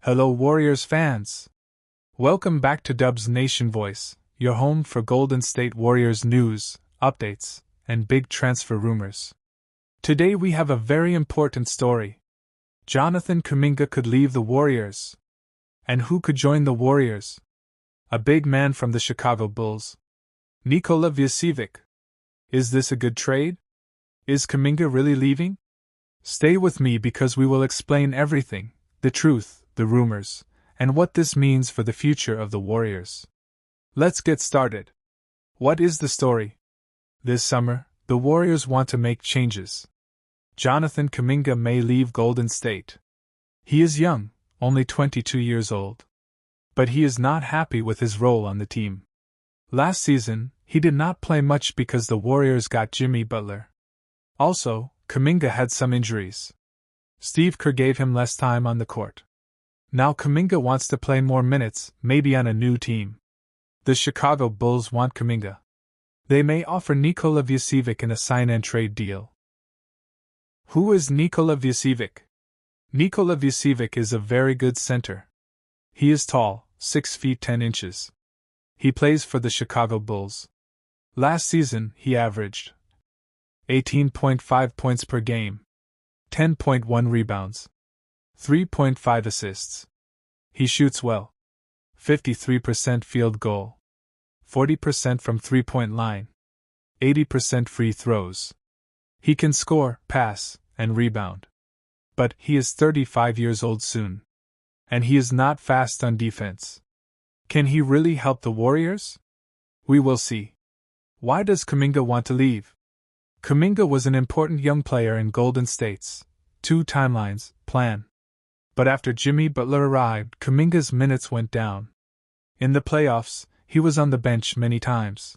Hello Warriors fans! Welcome back to Dub's Nation Voice, your home for Golden State Warriors news, updates, and big transfer rumors. Today we have a very important story. Jonathan Kuminga could leave the Warriors. And who could join the Warriors? A big man from the Chicago Bulls. Nikola Vucevic. Is this a good trade? Is Kuminga really leaving? Stay with me because we will explain everything, the truth, the rumors, and what this means for the future of the Warriors. Let's get started. What is the story? This summer, the Warriors want to make changes. Jonathan Kuminga may leave Golden State. He is young, only 22 years old. But he is not happy with his role on the team. Last season, he did not play much because the Warriors got Jimmy Butler. Also, Kuminga had some injuries. Steve Kerr gave him less time on the court. Now Kuminga wants to play more minutes, maybe on a new team. The Chicago Bulls want Kuminga. They may offer Nikola Vucevic in a sign-and-trade deal. Who is Nikola Vucevic? Nikola Vucevic is a very good center. He is tall, 6 feet 10 inches. He plays for the Chicago Bulls. Last season, he averaged 18.5 points per game, 10.1 rebounds, 3.5 assists. He shoots well. 53% field goal, 40% from three-point line, 80% free throws. He can score, pass, and rebound. But he is 35 years old soon. And he is not fast on defense. Can he really help the Warriors? We will see. Why does Kuminga want to leave? Kuminga was an important young player in Golden State's two timelines plan. But after Jimmy Butler arrived, Kuminga's minutes went down. In the playoffs, he was on the bench many times.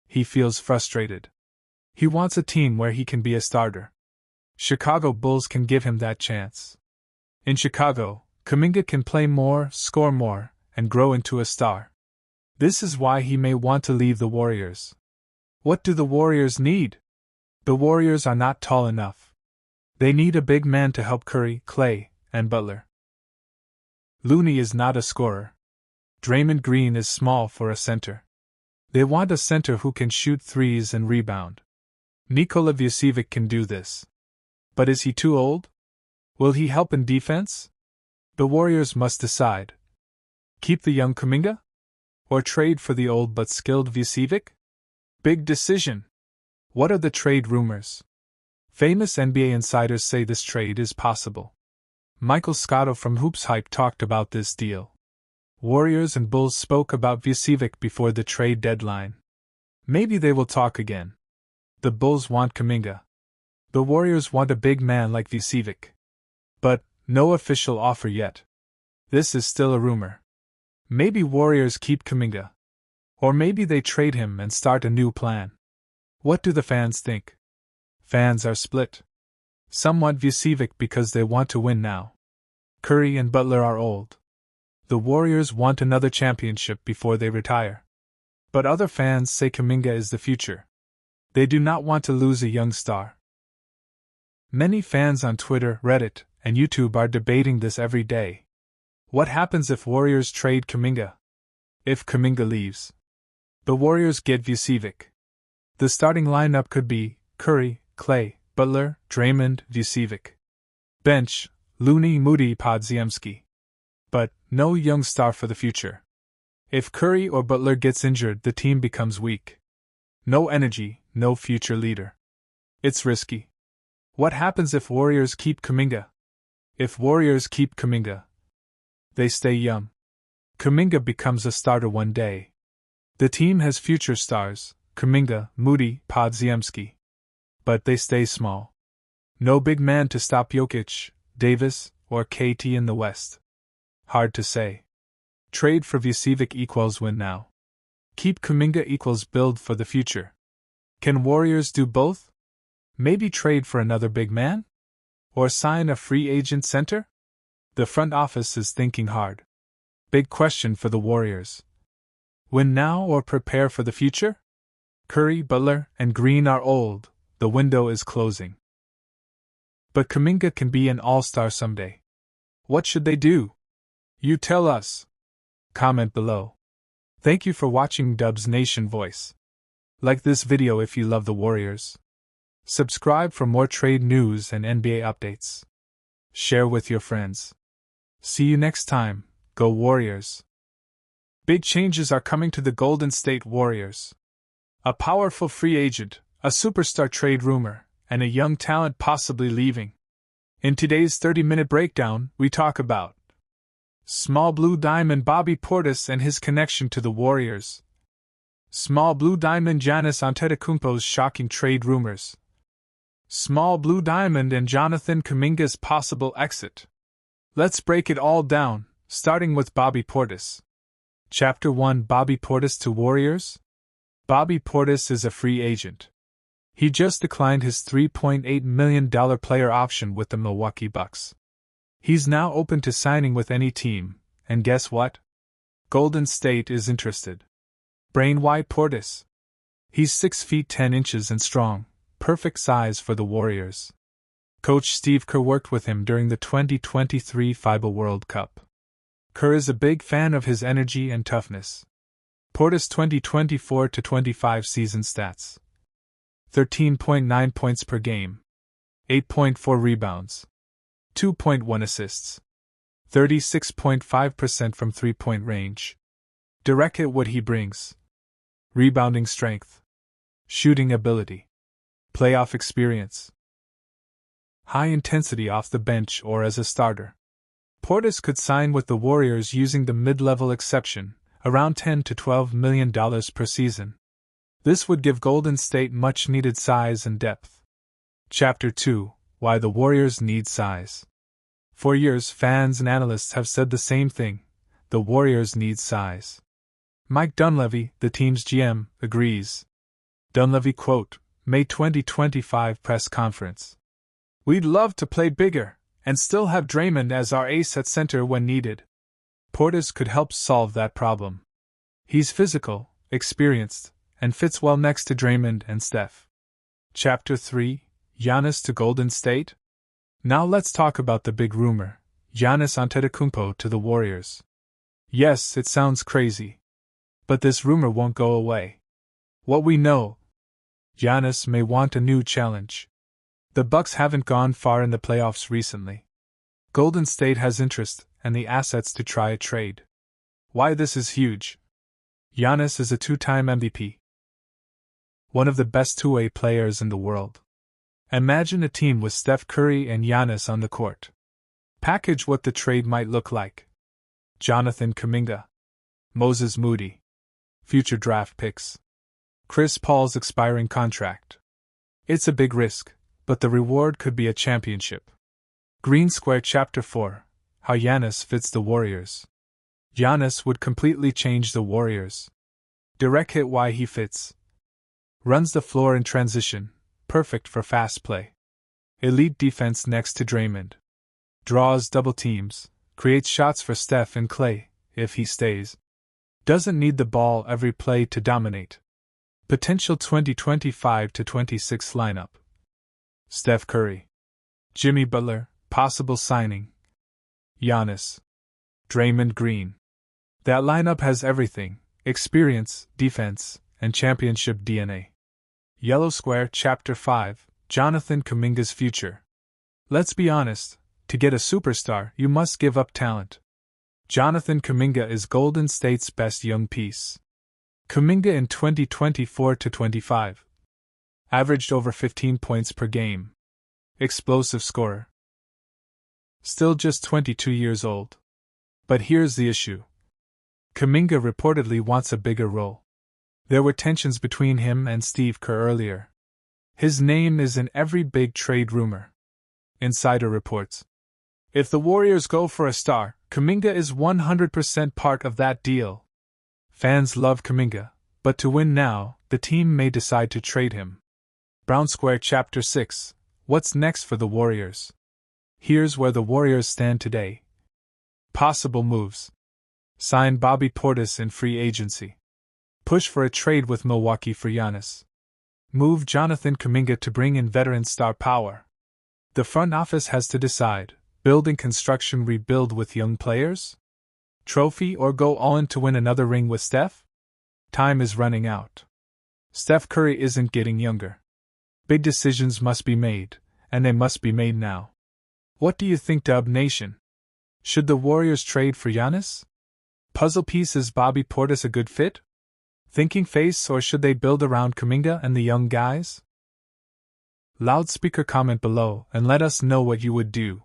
He feels frustrated. He wants a team where he can be a starter. Chicago Bulls can give him that chance. In Chicago, Kuminga can play more, score more, and grow into a star. This is why he may want to leave the Warriors. What do the Warriors need? The Warriors are not tall enough. They need a big man to help Curry, Klay, and Butler. Looney is not a scorer. Draymond Green is small for a center. They want a center who can shoot threes and rebound. Nikola Vucevic can do this. But is he too old? Will he help in defense? The Warriors must decide. Keep the young Kuminga? Or trade for the old but skilled Vucevic? Big decision. What are the trade rumors? Famous NBA insiders say this trade is possible. Michael Scotto from Hoops Hype talked about this deal. Warriors and Bulls spoke about Vucevic before the trade deadline. Maybe they will talk again. The Bulls want Kuminga. The Warriors want a big man like Vucevic. But no official offer yet. This is still a rumor. Maybe Warriors keep Kuminga. Or maybe they trade him and start a new plan. What do the fans think? Fans are split. Some want Vucevic because they want to win now. Curry and Butler are old. The Warriors want another championship before they retire. But other fans say Kuminga is the future. They do not want to lose a young star. Many fans on Twitter, Reddit, and YouTube are debating this every day. What happens if Warriors trade Kuminga? If Kuminga leaves, the Warriors get Vucevic. The starting lineup could be Curry, Klay, Butler, Draymond, Vucevic. Bench, Looney, Moody, Podziemski. But no young star for the future. If Curry or Butler gets injured, the team becomes weak. No energy, no future leader. It's risky. What happens if Warriors keep Kuminga? If Warriors keep Kuminga, they stay young. Kuminga becomes a starter one day. The team has future stars, Kuminga, Moody, Podziemski. But they stay small. No big man to stop Jokic, Davis, or KT in the West. Hard to say. Trade for Vucevic equals win now. Keep Kuminga equals build for the future. Can Warriors do both? Maybe trade for another big man? Or sign a free agent center? The front office is thinking hard. Big question for the Warriors. Win now or prepare for the future? Curry, Butler, and Green are old. The window is closing. But Kuminga can be an all-star someday. What should they do? You tell us. Comment below. Thank you for watching Dubs Nation Voice. Like this video if you love the Warriors. Subscribe for more trade news and NBA updates. Share with your friends. See you next time. Go Warriors. Big changes are coming to the Golden State Warriors. A powerful free agent, a superstar trade rumor, and a young talent possibly leaving. In today's 30-minute breakdown, we talk about Small Blue Diamond Bobby Portis and his connection to the Warriors. Small Blue Diamond Giannis Antetokounmpo's shocking trade rumors. Small Blue Diamond and Jonathan Kuminga's possible exit. Let's break it all down, starting with Bobby Portis. Chapter 1: Bobby Portis to Warriors? Bobby Portis is a free agent. He just declined his $3.8 million player option with the Milwaukee Bucks. He's now open to signing with any team, and guess what? Golden State is interested. Brain White Portis. He's 6 feet 10 inches and strong, perfect size for the Warriors. Coach Steve Kerr worked with him during the 2023 FIBA World Cup. Kerr is a big fan of his energy and toughness. Portis' 2024-25 season stats: 13.9 points per game, 8.4 rebounds, 2.1 assists, 36.5% from three-point range. Direct at what he brings: rebounding strength, shooting ability, playoff experience, high intensity off the bench or as a starter. Portis could sign with the Warriors using the mid-level exception, around $10 to $12 million per season. This would give Golden State much-needed size and depth. Chapter 2: Why the Warriors Need Size. For years, fans and analysts have said the same thing: the Warriors need size. Mike Dunleavy, the team's GM, agrees. Dunleavy quote, May 2025 press conference: "We'd love to play bigger and still have Draymond as our ace at center when needed. Portis could help solve that problem. He's physical, experienced, and fits well next to Draymond and Steph." Chapter 3: Giannis to Golden State? Now let's talk about the big rumor: Giannis Antetokounmpo to the Warriors. Yes, it sounds crazy. But this rumor won't go away. What we know: Giannis may want a new challenge. The Bucks haven't gone far in the playoffs recently. Golden State has interest and the assets to try a trade. Why this is huge: Giannis is a two-time MVP. One of the best two-way players in the world. Imagine a team with Steph Curry and Giannis on the court. Package what the trade might look like: Jonathan Kuminga, Moses Moody, future draft picks, Chris Paul's expiring contract. It's a big risk, but the reward could be a championship. Green Square Chapter 4: How Giannis Fits the Warriors. Giannis would completely change the Warriors. Direct hit: why he fits. Runs the floor in transition, perfect for fast play. Elite defense next to Draymond. Draws double teams, creates shots for Steph and Klay, if he stays. Doesn't need the ball every play to dominate. Potential 2025-26 lineup: Steph Curry, Jimmy Butler, possible signing, Giannis, Draymond Green. That lineup has everything: experience, defense, and championship DNA. Yellow Square Chapter 5: Jonathan Kuminga's future. Let's be honest, to get a superstar, you must give up talent. Jonathan Kuminga is Golden State's best young piece. Kuminga in 2024-25 averaged over 15 points per game. Explosive scorer. Still just 22 years old. But here's the issue: Kuminga reportedly wants a bigger role. There were tensions between him and Steve Kerr earlier. His name is in every big trade rumor. Insider reports: if the Warriors go for a star, Kuminga is 100% part of that deal. Fans love Kuminga, but to win now, the team may decide to trade him. Brown Square Chapter 6: What's next for the Warriors? Here's where the Warriors stand today. Possible moves: sign Bobby Portis in free agency. Push for a trade with Milwaukee for Giannis. Move Jonathan Kuminga to bring in veteran star power. The front office has to decide: building construction rebuild with young players? Trophy or go all in to win another ring with Steph? Time is running out. Steph Curry isn't getting younger. Big decisions must be made, and they must be made now. What do you think, Dub Nation? Should the Warriors trade for Giannis? Puzzle piece, is Bobby Portis a good fit? Thinking face, or should they build around Kuminga and the young guys? Loudspeaker comment below and let us know what you would do.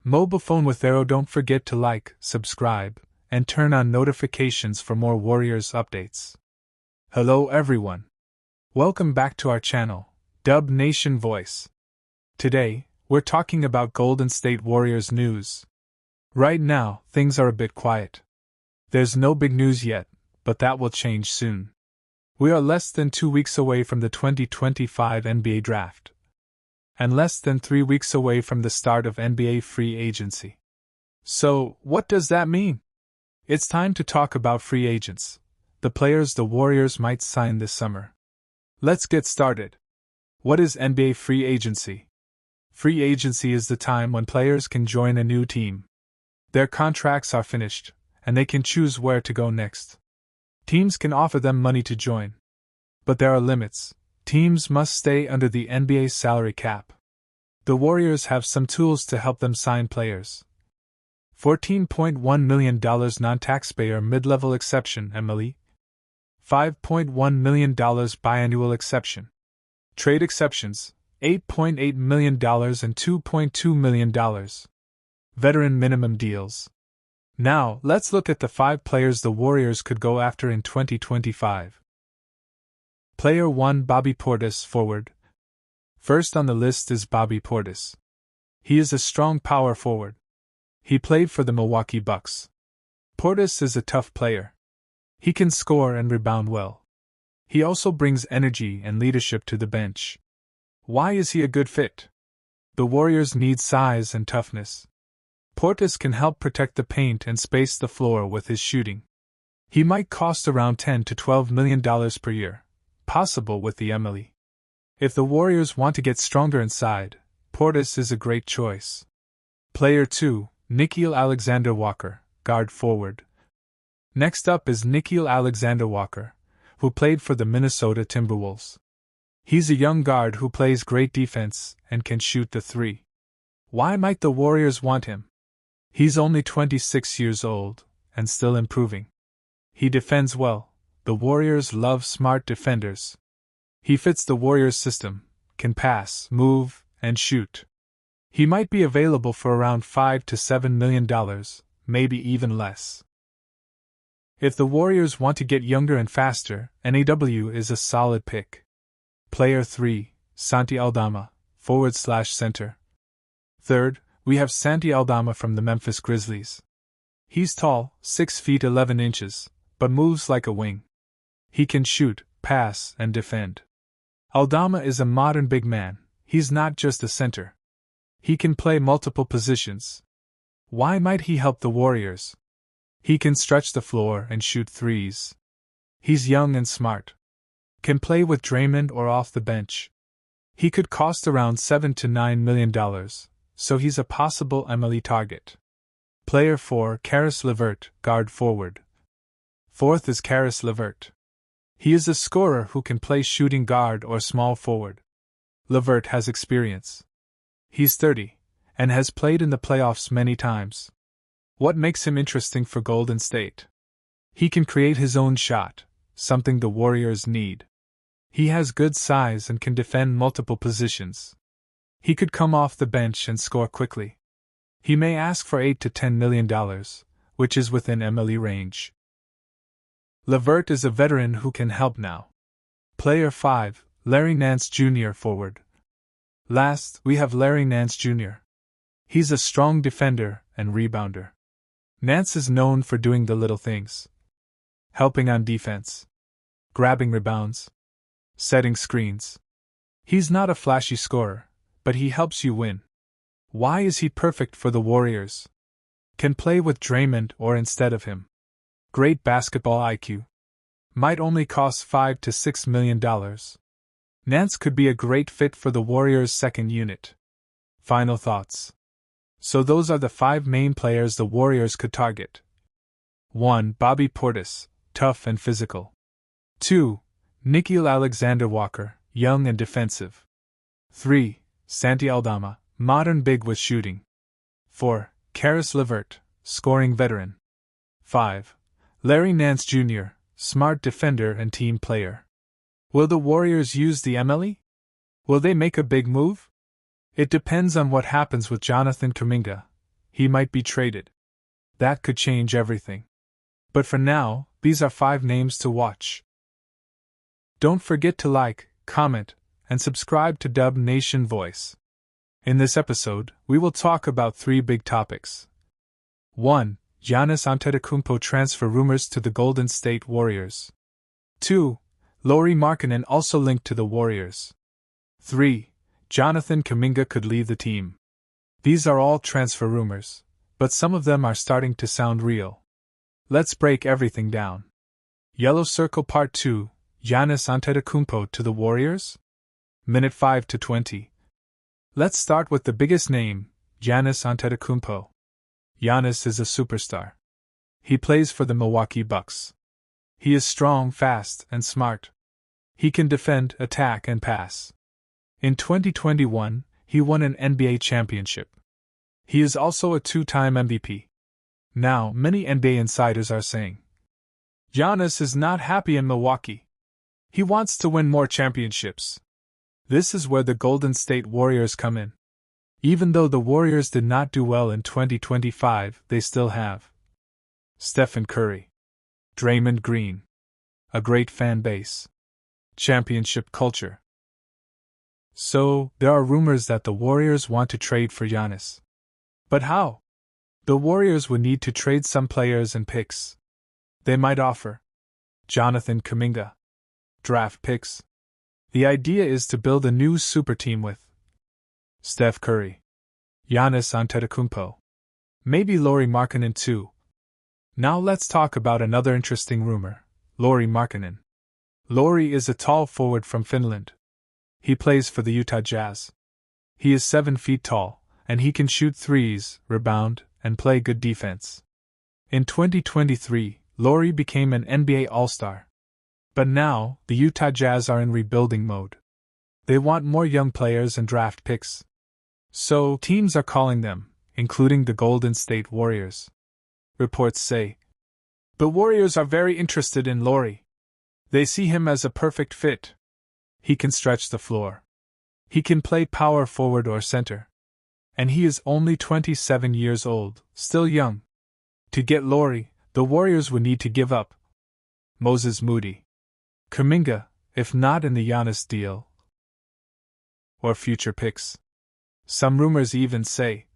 Mobile phone with arrow, don't forget to like, subscribe, and turn on notifications for more Warriors updates. Hello everyone. Welcome back to our channel, Dub Nation Voice. Today, we're talking about Golden State Warriors news. Right now, things are a bit quiet. There's no big news yet, but that will change soon. We are less than 2 weeks away from the 2025 NBA Draft, and less than 3 weeks away from the start of NBA free agency. So, what does that mean? It's time to talk about free agents, the players the Warriors might sign this summer. Let's get started. What is NBA free agency? Free agency is the time when players can join a new team. Their contracts are finished, and they can choose where to go next. Teams can offer them money to join. But there are limits. Teams must stay under the NBA salary cap. The Warriors have some tools to help them sign players. $14.1 million non-taxpayer mid-level exception (MLE), $5.1 million biannual exception. Trade exceptions, $8.8 million and $2.2 million. Veteran minimum deals. Now, let's look at the 5 players the Warriors could go after in 2025. Player 1, Bobby Portis, forward. First on the list is Bobby Portis. He is a strong power forward. He played for the Milwaukee Bucks. Portis is a tough player. He can score and rebound well. He also brings energy and leadership to the bench. Why is he a good fit? The Warriors need size and toughness. Portis can help protect the paint and space the floor with his shooting. He might cost around $10 to $12 million per year, possible with the MLE. If the Warriors want to get stronger inside, Portis is a great choice. Player 2, Nickeil Alexander-Walker, guard forward. Next up is Nickeil Alexander-Walker, who played for the Minnesota Timberwolves. He's a young guard who plays great defense and can shoot the three. Why might the Warriors want him? He's only 26 years old, and still improving. He defends well. The Warriors love smart defenders. He fits the Warriors' system, can pass, move, and shoot. He might be available for around $5 to $7 million, maybe even less. If the Warriors want to get younger and faster, NAW is a solid pick. Player 3, Santi Aldama, forward/center. Third, we have Santi Aldama from the Memphis Grizzlies. He's tall, 6 feet 11 inches, but moves like a wing. He can shoot, pass, and defend. Aldama is a modern big man. He's not just a center. He can play multiple positions. Why might he help the Warriors? He can stretch the floor and shoot threes. He's young and smart. Can play with Draymond or off the bench. He could cost around $7 to $9 million, so he's a possible MLE target. Player 4, Caris LeVert, guard forward. Fourth is Caris LeVert. He is a scorer who can play shooting guard or small forward. LeVert has experience. He's 30, and has played in the playoffs many times. What makes him interesting for Golden State? He can create his own shot, something the Warriors need. He has good size and can defend multiple positions. He could come off the bench and score quickly. He may ask for $8 to $10 million, which is within MLE range. LeVert is a veteran who can help now. Player 5, Larry Nance Jr. forward. Last, we have Larry Nance Jr. He's a strong defender and rebounder. Nance is known for doing the little things. Helping on defense. Grabbing rebounds. Setting screens. He's not a flashy scorer, but he helps you win. Why is he perfect for the Warriors? Can play with Draymond or instead of him. Great basketball IQ. Might only cost $5 to $6 million. Nance could be a great fit for the Warriors' second unit. Final thoughts. So those are the 5 main players the Warriors could target. 1. Bobby Portis, tough and physical. 2. Nickeil Alexander-Walker, young and defensive. 3. Santi Aldama, modern big with shooting. 4. Caris LeVert, scoring veteran. 5. Larry Nance Jr., smart defender and team player. Will the Warriors use the MLE? Will they make a big move? It depends on what happens with Jonathan Kuminga. He might be traded. That could change everything. But for now, these are 5 names to watch. Don't forget to like, comment, and subscribe to Dub Nation Voice. In this episode, we will talk about 3 big topics. 1. Giannis Antetokounmpo transfer rumors to the Golden State Warriors. 2. Lauri Markkanen also linked to the Warriors. 3. Jonathan Kuminga could leave the team. These are all transfer rumors, but some of them are starting to sound real. Let's break everything down. Yellow Circle Part 2. Giannis Antetokounmpo to the Warriors? Minute 5 to 20. Let's start with the biggest name, Giannis Antetokounmpo. Giannis is a superstar. He plays for the Milwaukee Bucks. He is strong, fast, and smart. He can defend, attack, and pass. In 2021, he won an NBA championship. He is also a 2-time MVP. Now, many NBA insiders are saying, Giannis is not happy in Milwaukee. He wants to win more championships. This is where the Golden State Warriors come in. Even though the Warriors did not do well in 2025, they still have Stephen Curry, Draymond Green, a great fan base, championship culture. So, there are rumors that the Warriors want to trade for Giannis. But how? The Warriors would need to trade some players and picks. They might offer Jonathan Kuminga, draft picks. The idea is to build a new super team with Steph Curry, Giannis Antetokounmpo, maybe Lauri Markkanen too. Now let's talk about another interesting rumor, Lauri Markkanen. Lauri is a tall forward from Finland. He plays for the Utah Jazz. He is 7 feet tall, and he can shoot threes, rebound, and play good defense. In 2023, Lauri became an NBA All-Star. But now, the Utah Jazz are in rebuilding mode. They want more young players and draft picks. So, teams are calling them, including the Golden State Warriors. Reports say the Warriors are very interested in Lauri. They see him as a perfect fit. He can stretch the floor. He can play power forward or center. And he is only 27 years old, still young. To get Lauri, the Warriors would need to give up Moses Moody, Kuminga, if not in the Giannis deal, or future picks. Some rumors even say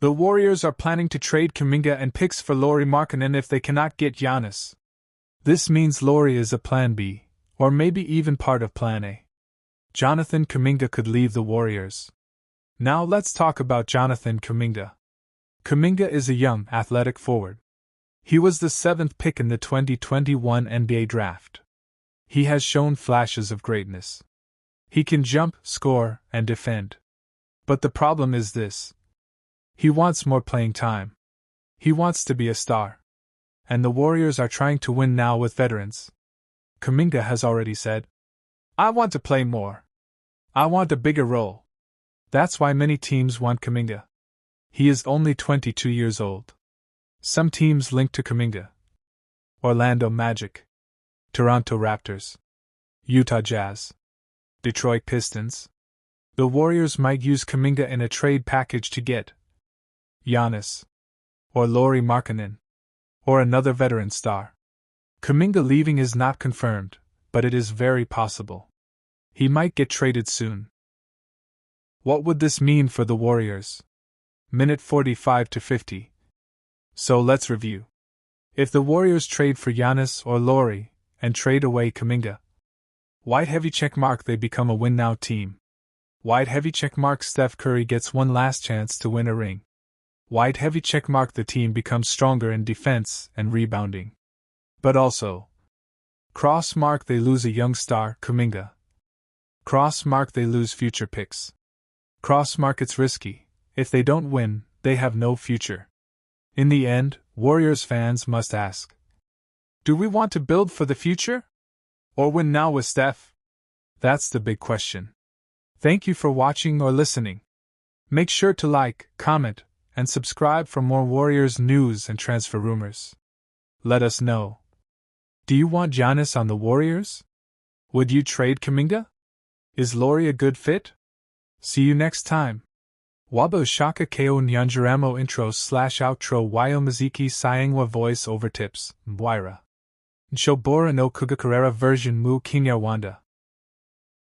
the Warriors are planning to trade Kuminga and picks for Lauri Markkanen if they cannot get Giannis. This means Lauri is a plan B, or maybe even part of plan A. Jonathan Kuminga could leave the Warriors. Now let's talk about Jonathan Kuminga. Kuminga is a young, athletic forward. He was the 7th pick in the 2021 NBA draft. He has shown flashes of greatness. He can jump, score, and defend. But the problem is this. He wants more playing time. He wants to be a star. And the Warriors are trying to win now with veterans. Kuminga has already said, I want to play more. I want a bigger role. That's why many teams want Kuminga. He is only 22 years old. Some teams link to Kuminga: Orlando Magic, Toronto Raptors, Utah Jazz, Detroit Pistons. The Warriors might use Kuminga in a trade package to get Giannis, or Lauri Markkanen, or another veteran star. Kuminga leaving is not confirmed, but it is very possible. He might get traded soon. What would this mean for the Warriors? Minute 45 to 50. So let's review. If the Warriors trade for Giannis or Lauri, and trade away Kuminga, white heavy checkmark, they become a win-now team. White heavy checkmark, Steph Curry gets one last chance to win a ring. White heavy checkmark, the team becomes stronger in defense and rebounding. But also, cross mark, they lose a young star, Kuminga. Cross mark, they lose future picks. Cross mark, it's risky. If they don't win, they have no future. In the end, Warriors fans must ask. Do we want to build for the future? Or win now with Steph? That's the big question. Thank you for watching or listening. Make sure to like, comment, and subscribe for more Warriors news and transfer rumors. Let us know. Do you want Giannis on the Warriors? Would you trade Kuminga? Is Lauri a good fit? See you next time. Wabo shaka ko nyanjaramo intro/outro wayo muziki sayangwa voice over tips, Mbwira. Nshobora no kugakarera version mu Kinyarwanda.